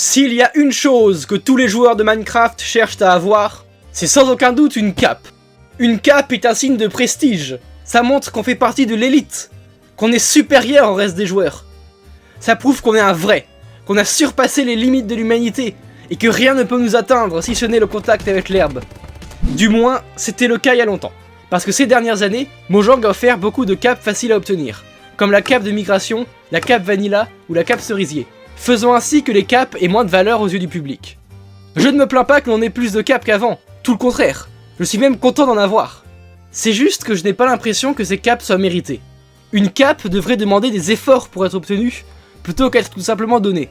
S'il y a une chose que tous les joueurs de Minecraft cherchent à avoir, c'est sans aucun doute une cape. Une cape est un signe de prestige, ça montre qu'on fait partie de l'élite, qu'on est supérieur au reste des joueurs. Ça prouve qu'on est un vrai, qu'on a surpassé les limites de l'humanité, et que rien ne peut nous atteindre si ce n'est le contact avec l'herbe. Du moins, c'était le cas il y a longtemps. Parce que ces dernières années, Mojang a offert beaucoup de capes faciles à obtenir, comme la cape de migration, la cape vanilla ou la cape cerisier, faisant ainsi que les capes aient moins de valeur aux yeux du public. Je ne me plains pas que l'on ait plus de capes qu'avant, tout le contraire, je suis même content d'en avoir. C'est juste que je n'ai pas l'impression que ces capes soient méritées. Une cape devrait demander des efforts pour être obtenue, plutôt qu'être tout simplement donnée.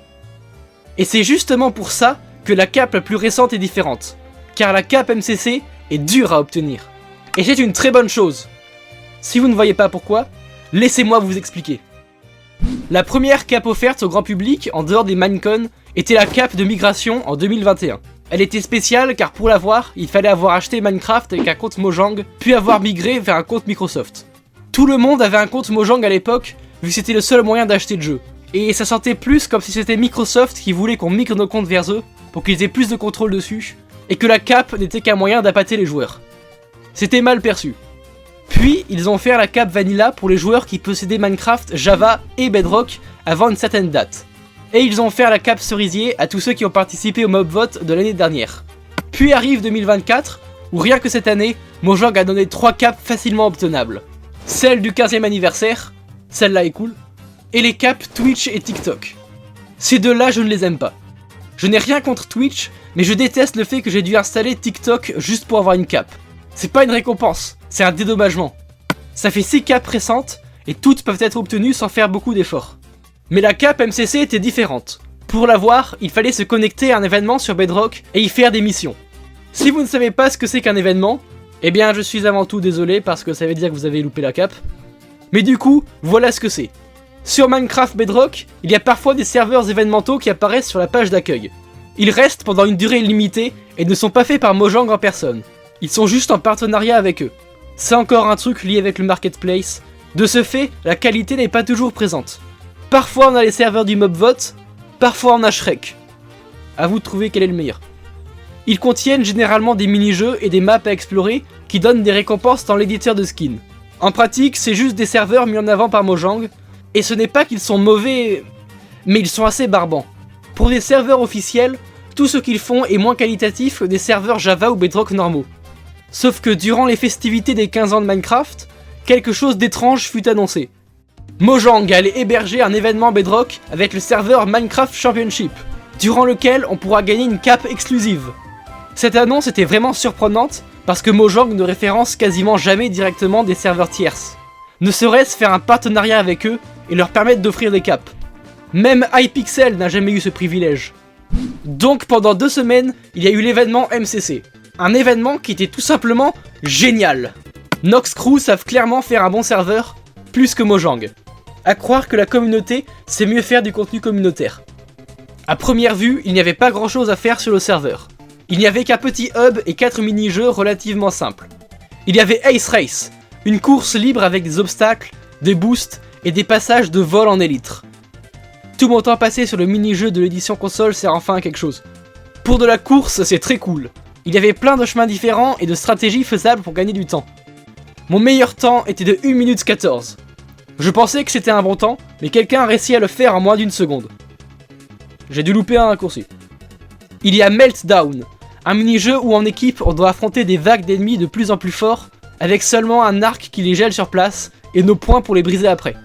Et c'est justement pour ça que la cape la plus récente est différente, car la cape MCC est dure à obtenir. Et c'est une très bonne chose. Si vous ne voyez pas pourquoi, laissez-moi vous expliquer. La première cape offerte au grand public, en dehors des Minecon, était la cape de migration en 2021. Elle était spéciale car pour l'avoir, il fallait avoir acheté Minecraft avec un compte Mojang, puis avoir migré vers un compte Microsoft. Tout le monde avait un compte Mojang à l'époque, vu que c'était le seul moyen d'acheter le jeu. Et ça sentait plus comme si c'était Microsoft qui voulait qu'on migre nos comptes vers eux, pour qu'ils aient plus de contrôle dessus, et que la cape n'était qu'un moyen d'appâter les joueurs. C'était mal perçu. Puis, ils ont offert la cape Vanilla pour les joueurs qui possédaient Minecraft, Java et Bedrock avant une certaine date. Et ils ont offert la cape Cerisier à tous ceux qui ont participé au mob vote de l'année dernière. Puis arrive 2024, où rien que cette année, Mojang a donné 3 capes facilement obtenables. Celle du 15e anniversaire, celle-là est cool, et les capes Twitch et TikTok. Ces deux-là, je ne les aime pas. Je n'ai rien contre Twitch, mais je déteste le fait que j'ai dû installer TikTok juste pour avoir une cape. C'est pas une récompense, c'est un dédommagement. Ça fait 6 capes récentes, et toutes peuvent être obtenues sans faire beaucoup d'efforts. Mais la cape MCC était différente. Pour l'avoir, il fallait se connecter à un événement sur Bedrock et y faire des missions. Si vous ne savez pas ce que c'est qu'un événement, eh bien je suis avant tout désolé parce que ça veut dire que vous avez loupé la cape. Mais du coup, voilà ce que c'est. Sur Minecraft Bedrock, il y a parfois des serveurs événementaux qui apparaissent sur la page d'accueil. Ils restent pendant une durée limitée et ne sont pas faits par Mojang en personne. Ils sont juste en partenariat avec eux. C'est encore un truc lié avec le marketplace. De ce fait, la qualité n'est pas toujours présente. Parfois on a les serveurs du mob vote, parfois on a Shrek. A vous de trouver quel est le meilleur. Ils contiennent généralement des mini-jeux et des maps à explorer qui donnent des récompenses dans l'éditeur de skins. En pratique, c'est juste des serveurs mis en avant par Mojang, et ce n'est pas qu'ils sont mauvais, mais ils sont assez barbants. Pour des serveurs officiels, tout ce qu'ils font est moins qualitatif que des serveurs Java ou Bedrock normaux. Sauf que durant les festivités des 15 ans de Minecraft, quelque chose d'étrange fut annoncé. Mojang allait héberger un événement Bedrock avec le serveur Minecraft Championship, durant lequel on pourra gagner une cape exclusive. Cette annonce était vraiment surprenante parce que Mojang ne référence quasiment jamais directement des serveurs tierces. Ne serait-ce faire un partenariat avec eux et leur permettre d'offrir des capes. Même Hypixel n'a jamais eu ce privilège. Donc pendant 2 semaines, il y a eu l'événement MCC. Un événement qui était tout simplement génial. Nox Crew savent clairement faire un bon serveur, plus que Mojang. À croire que la communauté sait mieux faire du contenu communautaire. À première vue, il n'y avait pas grand chose à faire sur le serveur. Il n'y avait qu'un petit hub et 4 mini-jeux relativement simples. Il y avait Ace Race, une course libre avec des obstacles, des boosts et des passages de vol en élytre. Tout mon temps passé sur le mini-jeu de l'édition console sert enfin à quelque chose. Pour de la course, c'est très cool. Il y avait plein de chemins différents et de stratégies faisables pour gagner du temps. Mon meilleur temps était de 1 minute 14. Je pensais que c'était un bon temps, mais quelqu'un a réussi à le faire en moins d'1 seconde. J'ai dû louper un raccourci. Il y a Meltdown, un mini-jeu où en équipe on doit affronter des vagues d'ennemis de plus en plus forts, avec seulement un arc qui les gèle sur place, et nos poings pour les briser après.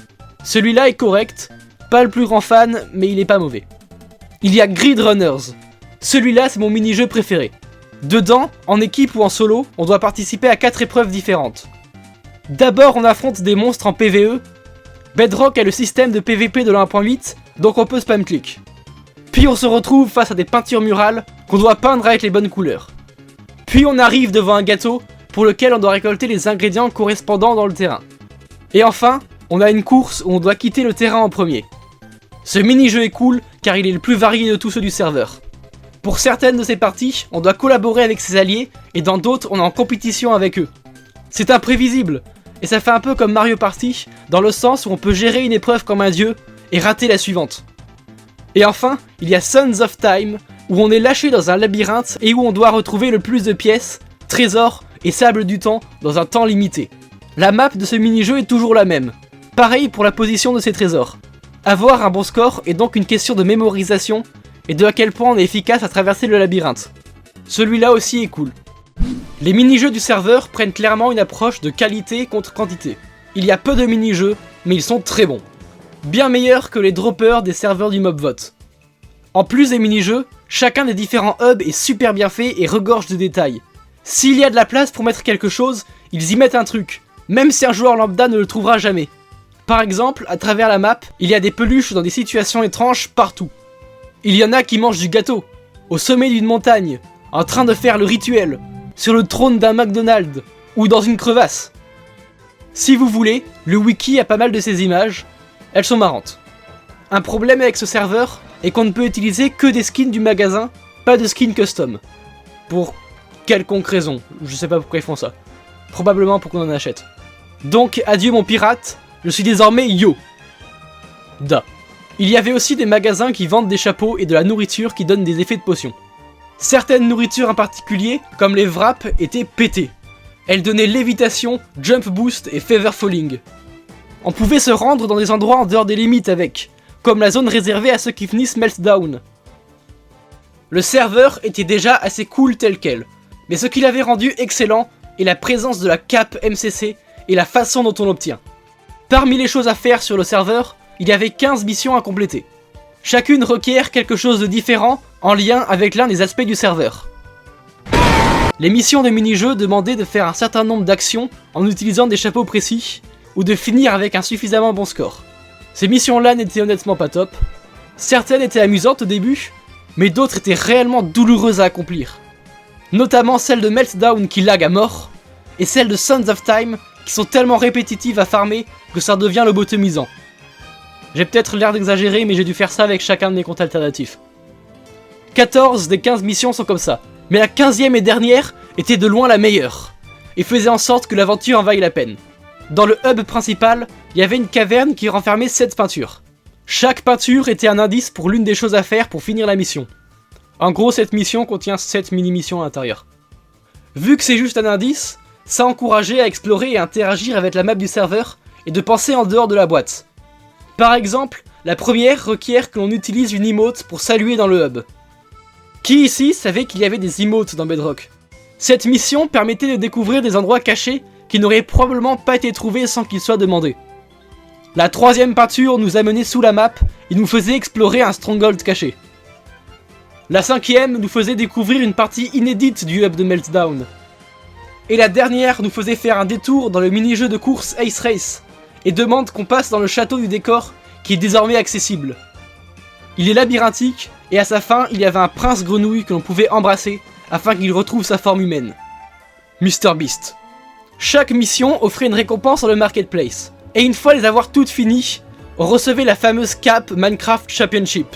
Celui-là est correct, pas le plus grand fan, mais il est pas mauvais. Il y a Grid Runners. Celui-là c'est mon mini-jeu préféré. Dedans, en équipe ou en solo, on doit participer à 4 épreuves différentes. D'abord on affronte des monstres en PvE. Bedrock a le système de PvP de la 1.8, donc on peut spam click. Puis on se retrouve face à des peintures murales qu'on doit peindre avec les bonnes couleurs. Puis on arrive devant un gâteau pour lequel on doit récolter les ingrédients correspondants dans le terrain. Et enfin, on a une course où on doit quitter le terrain en premier. Ce mini-jeu est cool car il est le plus varié de tous ceux du serveur. Pour certaines de ces parties, on doit collaborer avec ses alliés et dans d'autres, on est en compétition avec eux. C'est imprévisible, et ça fait un peu comme Mario Party, dans le sens où on peut gérer une épreuve comme un dieu et rater la suivante. Et enfin, il y a Sands of Time, où on est lâché dans un labyrinthe et où on doit retrouver le plus de pièces, trésors et sable du temps dans un temps limité. La map de ce mini-jeu est toujours la même. Pareil pour la position de ces trésors. Avoir un bon score est donc une question de mémorisation et de à quel point on est efficace à traverser le labyrinthe. Celui-là aussi est cool. Les mini-jeux du serveur prennent clairement une approche de qualité contre quantité. Il y a peu de mini-jeux, mais ils sont très bons. Bien meilleurs que les droppers des serveurs du Mobvote. En plus des mini-jeux, chacun des différents hubs est super bien fait et regorge de détails. S'il y a de la place pour mettre quelque chose, ils y mettent un truc, même si un joueur lambda ne le trouvera jamais. Par exemple, à travers la map, il y a des peluches dans des situations étranges partout. Il y en a qui mangent du gâteau, au sommet d'une montagne, en train de faire le rituel, sur le trône d'un McDonald's, ou dans une crevasse. Si vous voulez, le wiki a pas mal de ces images, elles sont marrantes. Un problème avec ce serveur est qu'on ne peut utiliser que des skins du magasin, pas de skins custom. Pour quelconque raison, je sais pas pourquoi ils font ça. Probablement pour qu'on en achète. Donc adieu mon pirate, je suis désormais Yo. Da. Il y avait aussi des magasins qui vendent des chapeaux et de la nourriture qui donnent des effets de potions. Certaines nourritures en particulier, comme les wraps, étaient pétées. Elles donnaient lévitation, jump boost et feather falling. On pouvait se rendre dans des endroits en dehors des limites avec, comme la zone réservée à ceux qui finissent Meltdown. Le serveur était déjà assez cool tel quel, mais ce qui l'avait rendu excellent est la présence de la cape MCC et la façon dont on l'obtient. Parmi les choses à faire sur le serveur, il y avait 15 missions à compléter. Chacune requiert quelque chose de différent en lien avec l'un des aspects du serveur. Les missions de mini-jeu demandaient de faire un certain nombre d'actions en utilisant des chapeaux précis, ou de finir avec un suffisamment bon score. Ces missions-là n'étaient honnêtement pas top. Certaines étaient amusantes au début, mais d'autres étaient réellement douloureuses à accomplir. Notamment celle de Meltdown qui lag à mort, et celle de Sands of Time qui sont tellement répétitives à farmer que ça devient lobotomisant. J'ai peut-être l'air d'exagérer, mais j'ai dû faire ça avec chacun de mes comptes alternatifs. 14 des 15 missions sont comme ça, mais la 15e et dernière était de loin la meilleure, et faisait en sorte que l'aventure en vaille la peine. Dans le hub principal, il y avait une caverne qui renfermait 7 peintures. Chaque peinture était un indice pour l'une des choses à faire pour finir la mission. En gros, cette mission contient 7 mini-missions à l'intérieur. Vu que c'est juste un indice, ça encourageait à explorer et interagir avec la map du serveur et de penser en dehors de la boîte. Par exemple, la première requiert que l'on utilise une emote pour saluer dans le hub. Qui ici savait qu'il y avait des emotes dans Bedrock? Cette mission permettait de découvrir des endroits cachés qui n'auraient probablement pas été trouvés sans qu'ils soient demandés. La troisième peinture nous amenait sous la map et nous faisait explorer un stronghold caché. La cinquième nous faisait découvrir une partie inédite du hub de Meltdown. Et la dernière nous faisait faire un détour dans le mini-jeu de course Ace Race et demande qu'on passe dans le château du décor qui est désormais accessible. Il est labyrinthique et à sa fin il y avait un prince grenouille que l'on pouvait embrasser afin qu'il retrouve sa forme humaine. Mr Beast. Chaque mission offrait une récompense dans le marketplace. Et une fois les avoir toutes finies, on recevait la fameuse cape Minecraft Championship.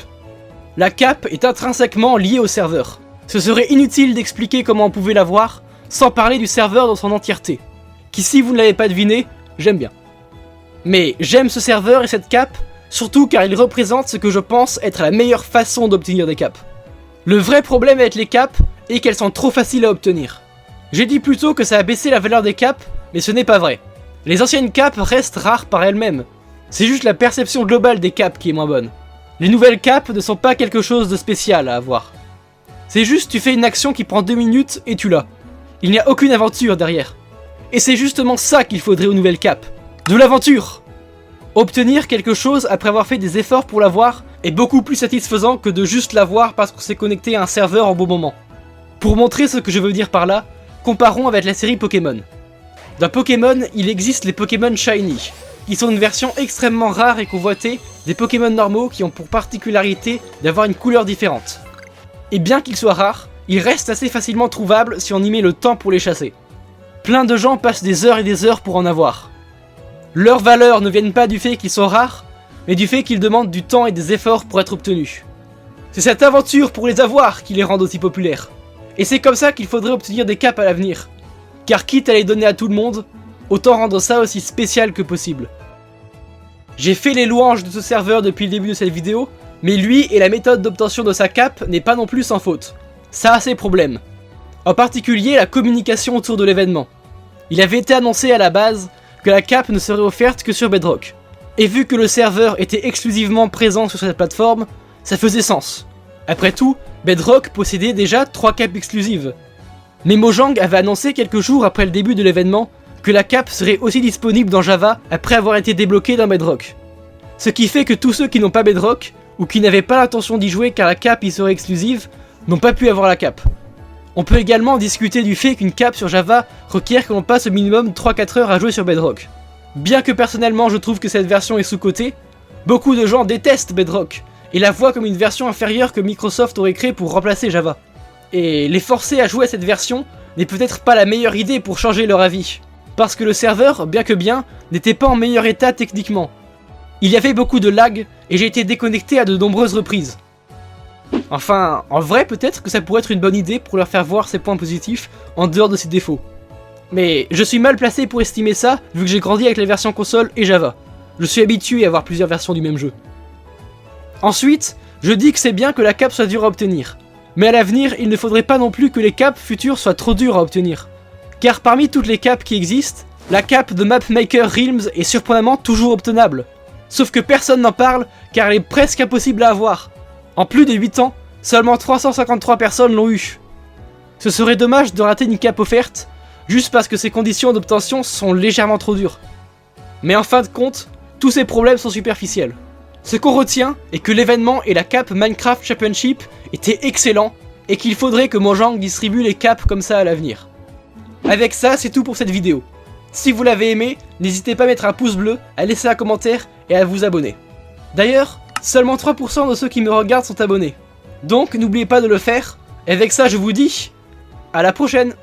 La cape est intrinsèquement liée au serveur. Ce serait inutile d'expliquer comment on pouvait l'avoir sans parler du serveur dans son entièreté. Qui, si vous ne l'avez pas deviné, j'aime bien. Mais j'aime ce serveur et cette cape, surtout car il représente ce que je pense être la meilleure façon d'obtenir des capes. Le vrai problème avec les capes est qu'elles sont trop faciles à obtenir. J'ai dit plutôt que ça a baissé la valeur des capes, mais ce n'est pas vrai. Les anciennes capes restent rares par elles-mêmes. C'est juste la perception globale des capes qui est moins bonne. Les nouvelles capes ne sont pas quelque chose de spécial à avoir. C'est juste tu fais une action qui prend 2 minutes et tu l'as. Il n'y a aucune aventure derrière. Et c'est justement ça qu'il faudrait aux nouvelles capes. De l'aventure! Obtenir quelque chose après avoir fait des efforts pour l'avoir est beaucoup plus satisfaisant que de juste l'avoir parce qu'on s'est connecté à un serveur en bon moment. Pour montrer ce que je veux dire par là, comparons avec la série Pokémon. Dans Pokémon, il existe les Pokémon Shiny, qui sont une version extrêmement rare et convoitée des Pokémon normaux qui ont pour particularité d'avoir une couleur différente. Et bien qu'ils soient rares, ils restent assez facilement trouvables si on y met le temps pour les chasser. Plein de gens passent des heures et des heures pour en avoir. Leurs valeurs ne viennent pas du fait qu'ils sont rares, mais du fait qu'ils demandent du temps et des efforts pour être obtenus. C'est cette aventure pour les avoir qui les rend aussi populaires. Et c'est comme ça qu'il faudrait obtenir des capes à l'avenir. Car quitte à les donner à tout le monde, autant rendre ça aussi spécial que possible. J'ai fait les louanges de ce serveur depuis le début de cette vidéo, Mais lui et la méthode d'obtention de sa cape n'est pas non plus sans faute. Ça a ses problèmes. En particulier la communication autour de l'événement. Il avait été annoncé à la base que la cape ne serait offerte que sur Bedrock. Et vu que le serveur était exclusivement présent sur cette plateforme, ça faisait sens. Après tout, Bedrock possédait déjà 3 capes exclusives. Mais Mojang avait annoncé quelques jours après le début de l'événement que la cape serait aussi disponible dans Java après avoir été débloquée dans Bedrock. Ce qui fait que tous ceux qui n'ont pas Bedrock, ou qui n'avaient pas l'intention d'y jouer car la cape y serait exclusive, n'ont pas pu avoir la cape. On peut également discuter du fait qu'une cape sur Java requiert que l'on passe au minimum 3-4 heures à jouer sur Bedrock. Bien que personnellement je trouve que cette version est sous-cotée, beaucoup de gens détestent Bedrock et la voient comme une version inférieure que Microsoft aurait créée pour remplacer Java. Et les forcer à jouer à cette version n'est peut-être pas la meilleure idée pour changer leur avis, parce que le serveur, bien que bien, n'était pas en meilleur état techniquement. Il y avait beaucoup de lag et j'ai été déconnecté à de nombreuses reprises. Enfin, en vrai peut-être que ça pourrait être une bonne idée pour leur faire voir ses points positifs en dehors de ses défauts. Mais je suis mal placé pour estimer ça vu que j'ai grandi avec les versions console et Java. Je suis habitué à avoir plusieurs versions du même jeu. Ensuite, je dis que c'est bien que la cape soit dure à obtenir. Mais à l'avenir, il ne faudrait pas non plus que les capes futures soient trop dures à obtenir. Car parmi toutes les capes qui existent, la cape de Mapmaker Realms est surprenamment toujours obtenable. Sauf que personne n'en parle car elle est presque impossible à avoir. En plus de 8 ans, seulement 353 personnes l'ont eu. Ce serait dommage de rater une cape offerte, juste parce que ses conditions d'obtention sont légèrement trop dures. Mais en fin de compte, tous ces problèmes sont superficiels. Ce qu'on retient est que l'événement et la cape Minecraft Championship étaient excellents, et qu'il faudrait que Mojang distribue les capes comme ça à l'avenir. Avec ça, c'est tout pour cette vidéo. Si vous l'avez aimé, n'hésitez pas à mettre un pouce bleu, à laisser un commentaire et à vous abonner. D'ailleurs, seulement 3% de ceux qui me regardent sont abonnés. Donc n'oubliez pas de le faire, et avec ça je vous dis à la prochaine.